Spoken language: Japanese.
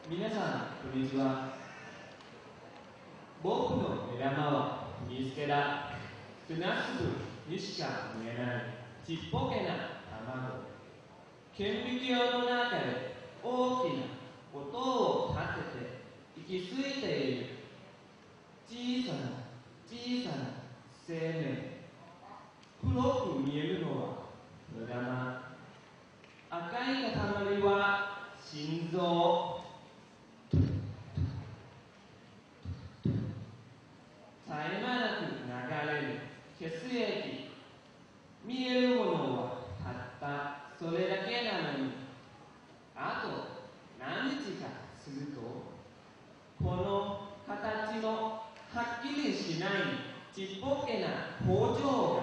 皆さん、こんにちは。僕の目玉は見つけだ。砂粒にしか見えないちっぽけな卵。顕微鏡の中で大きな音を立てて息づいている小さな小さな生命。黒く見えるのは目玉。赤い塊は心臓。絶え間なく流れる血液。見えるものはたったそれだけなのに、あと何日かすると、この形のはっきりしないちっぽけな工場が